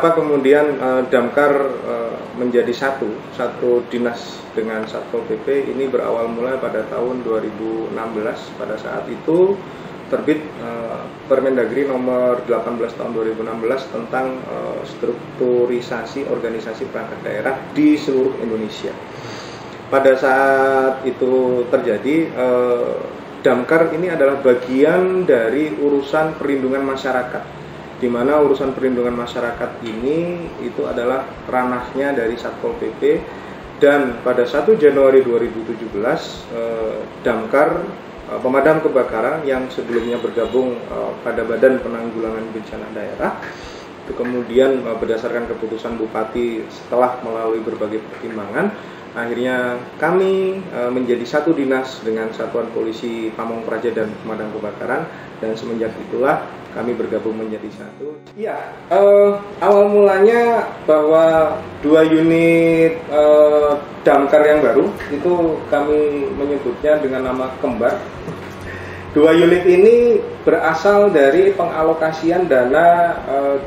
kenapa kemudian Damkar menjadi satu dinas dengan Satpol PP ini berawal mulai pada tahun 2016. Pada saat itu terbit Permendagri nomor 18 tahun 2016 tentang strukturisasi organisasi perangkat daerah di seluruh Indonesia. Pada saat itu terjadi, Damkar ini adalah bagian dari urusan perlindungan masyarakat, di mana urusan perlindungan masyarakat ini itu adalah ranahnya dari Satpol PP. Dan pada 1 Januari 2017 Damkar pemadam kebakaran yang sebelumnya bergabung pada Badan Penanggulangan Bencana Daerah itu kemudian berdasarkan keputusan Bupati setelah melalui berbagai pertimbangan, akhirnya kami menjadi satu dinas dengan Satuan Polisi Pamong Praja dan Pemadam Kebakaran, dan semenjak itulah kami bergabung menjadi satu. Iya, awal mulanya bahwa 2 unit Damkar yang baru itu kami menyebutnya dengan nama kembar. 2 unit ini berasal dari pengalokasian dana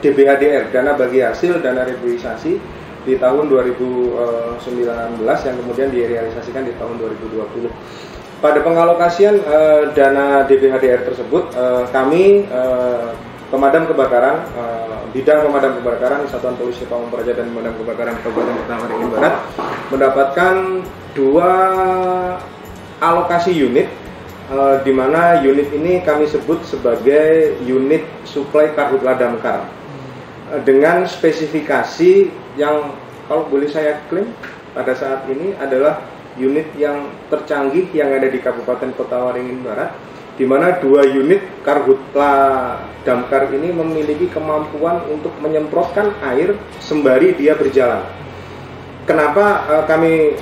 DBHDR, dana bagi hasil, dana reboisasi di tahun 2019 yang kemudian direalisasikan di tahun 2020. Pada pengalokasian dana DBHDR tersebut, kami pemadam kebakaran, bidang pemadam kebakaran Satuan Polisi Pamong Praja dan Pemadam Kebakaran Kabupaten Kota Waringin Barat mendapatkan 2 alokasi unit, di mana unit ini kami sebut sebagai unit suplai karhutla Damkar dengan spesifikasi yang kalau boleh saya klaim pada saat ini adalah unit yang tercanggih yang ada di Kabupaten Kota Waringin Barat, di mana 2 unit karhutla Damkar ini memiliki kemampuan untuk menyemprotkan air sembari dia berjalan. Kenapa kami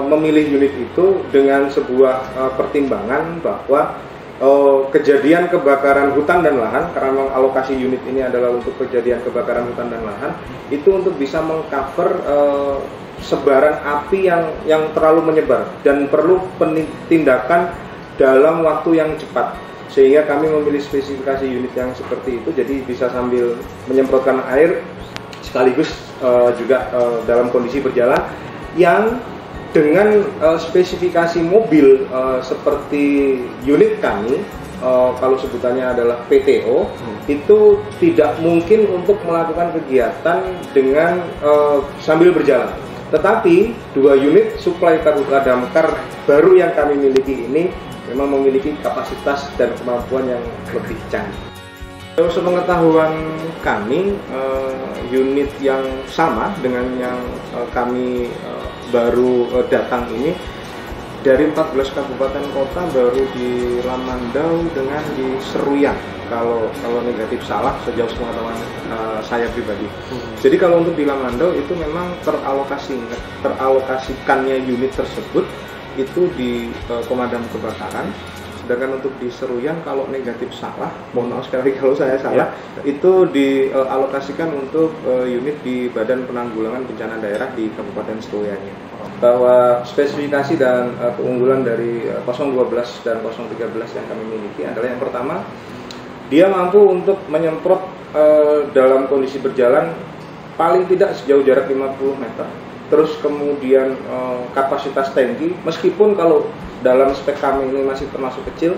memilih unit itu? Dengan sebuah pertimbangan bahwa kejadian kebakaran hutan dan lahan, karena memang alokasi unit ini adalah untuk kejadian kebakaran hutan dan lahan, itu untuk bisa mengcover sebaran api yang terlalu menyebar dan perlu tindakan dalam waktu yang cepat, sehingga kami memilih spesifikasi unit yang seperti itu, jadi bisa sambil menyemprotkan air sekaligus juga dalam kondisi berjalan, yang dengan spesifikasi mobil seperti unit kami, kalau sebutannya adalah PTO, itu tidak mungkin untuk melakukan kegiatan dengan sambil berjalan. Tetapi 2 unit suplai karhutla Damkar baru yang kami miliki ini memang memiliki kapasitas dan kemampuan yang lebih canggih. Sepengetahuan kami, unit yang sama dengan yang kami baru datang ini dari 14 kabupaten kota baru di Lamandau dengan di Seruyan, kalau negatif salah sejauh pengetahuan saya pribadi. Jadi kalau untuk di Lamandau itu memang teralokasikannya unit tersebut itu di pemadam kebakaran. Sedangkan untuk di Seruyan kalau negatif salah, mohon maaf sekali kalau saya salah, itu dialokasikan untuk unit di Badan Penanggulangan Bencana Daerah di Kabupaten Seruyannya. Bahwa spesifikasi dan keunggulan dari 012 dan 013 yang kami miliki adalah yang pertama, dia mampu untuk menyemprot dalam kondisi berjalan paling tidak sejauh jarak 50 meter. Terus kemudian kapasitas tangki, meskipun kalau dalam spek kami ini masih termasuk kecil,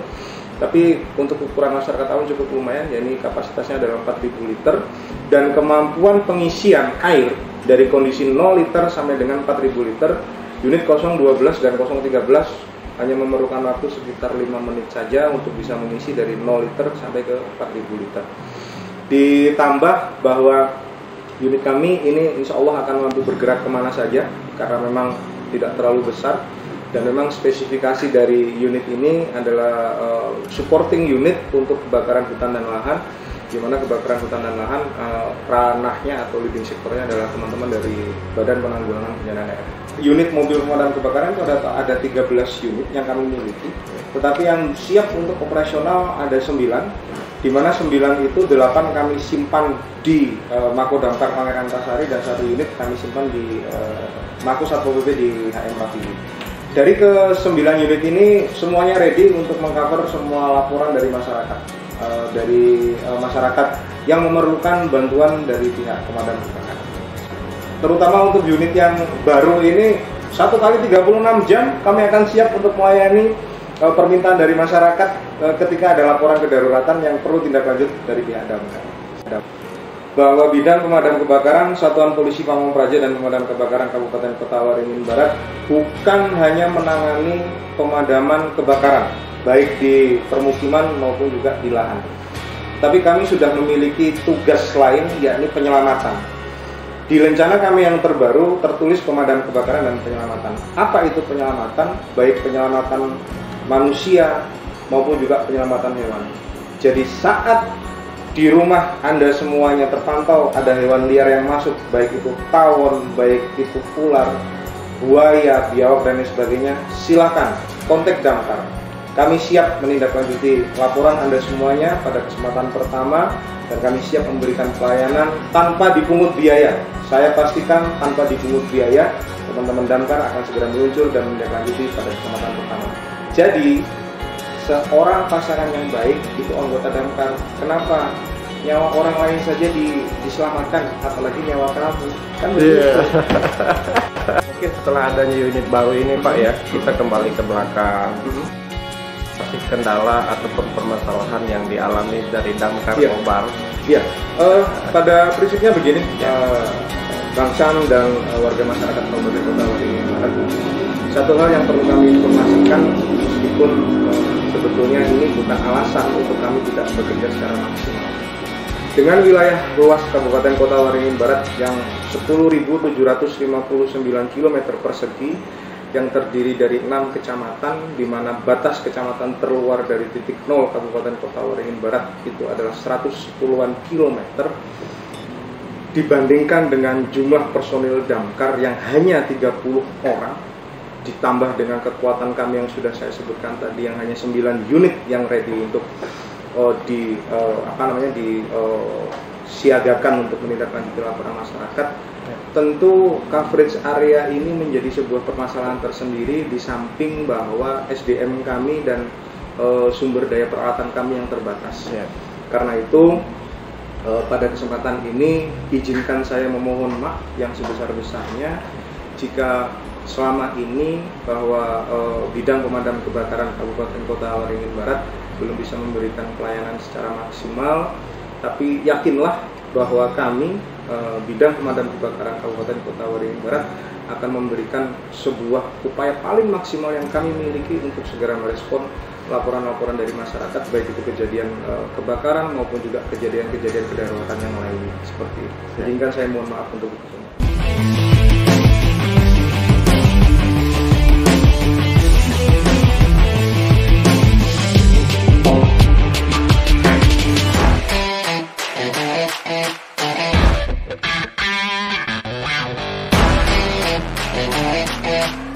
tapi untuk ukuran masyarakat awam cukup lumayan, yakni kapasitasnya adalah 4.000 liter, dan kemampuan pengisian air dari kondisi 0 liter sampai dengan 4.000 liter, unit 012 dan 013 hanya memerlukan waktu sekitar 5 menit saja untuk bisa mengisi dari 0 liter sampai ke 4.000 liter. Ditambah bahwa unit kami ini insya Allah akan mampu bergerak kemana saja, karena memang tidak terlalu besar, dan memang spesifikasi dari unit ini adalah supporting unit untuk kebakaran hutan dan lahan, di mana kebakaran hutan dan lahan ranahnya atau leading sektornya adalah teman-teman dari Badan Penanggulangan Bencana Daerah. Unit mobil pemadam kebakaran itu ada 13 unit yang kami miliki, tetapi yang siap untuk operasional ada 9, di mana 9 itu 8 kami simpan di Mako Damkar Pangeran Antasari, dan 1 unit kami simpan di Mako Satpol PP di HM Pati. Dari ke-9 unit ini semuanya ready untuk mengcover semua laporan dari masyarakat, masyarakat yang memerlukan bantuan dari pihak pemadam kebakaran. terutama untuk unit yang baru ini 1 kali 36 jam kami akan siap untuk melayani permintaan dari masyarakat ketika ada laporan kedaruratan yang perlu tindak lanjut dari pihak damkar. Bahwa bidang pemadam kebakaran Satuan Polisi Pamong Praja dan Pemadam Kebakaran Kabupaten Kota Waringin Barat bukan hanya menangani pemadaman kebakaran baik di permukiman maupun juga di lahan, tapi kami sudah memiliki tugas lain, yakni penyelamatan. Di rencana kami yang terbaru tertulis pemadam kebakaran dan penyelamatan. Apa itu penyelamatan? Baik penyelamatan manusia maupun juga penyelamatan hewan. Jadi saat di rumah Anda semuanya terpantau ada hewan liar yang masuk, baik itu tawon, baik itu ular, buaya, biawak dan lain sebagainya, silakan kontak damkar. Kami siap menindaklanjuti laporan Anda semuanya pada kesempatan pertama dan kami siap memberikan pelayanan tanpa dipungut biaya. Saya pastikan tanpa dipungut biaya, teman-teman damkar akan segera meluncur dan menindaklanjuti pada kesempatan pertama. Jadi seorang pasangan yang baik itu anggota damkar. Kenapa? Nyawa orang lain saja diselamatkan, apalagi nyawa kamu. Kan begitu. Mungkin setelah adanya unit baru ini Pak ya, kita kembali ke belakang. Masih kendala ataupun permasalahan yang dialami dari damkar Kobar? Iya, pada prinsipnya begini, Bang Sam dan warga masyarakat Kabupaten Kota Waringin Barat, satu hal yang perlu kami informasikan, meskipun sebetulnya ini bukan alasan untuk kami tidak bekerja secara maksimal. Dengan wilayah luas Kabupaten Kota Waringin Barat yang 10.759 km persegi, yang terdiri dari 6 kecamatan, di mana batas kecamatan terluar dari titik 0 Kabupaten Kota Waringin Barat itu adalah 110-an kilometer, dibandingkan dengan jumlah personil damkar yang hanya 30 orang, ditambah dengan kekuatan kami yang sudah saya sebutkan tadi yang hanya 9 unit yang ready untuk disiagakan untuk menindaklanjuti laporan masyarakat. Tentu coverage area ini menjadi sebuah permasalahan tersendiri, di samping bahwa SDM kami dan sumber daya peralatan kami yang terbatas. Karena itu pada kesempatan ini izinkan saya memohon maaf yang sebesar-besarnya jika selama ini bahwa bidang pemadam kebakaran Kabupaten Kota Waringin Barat belum bisa memberikan pelayanan secara maksimal, tapi yakinlah bahwa kami bidang pemadam kebakaran Kabupaten Kota Waringin Barat akan memberikan sebuah upaya paling maksimal yang kami miliki untuk segera merespon laporan-laporan dari masyarakat, baik itu kejadian kebakaran maupun juga kejadian-kejadian kedaruratan yang lainnya seperti itu. Izinkan saya mohon maaf untuk itu semua. Yeah.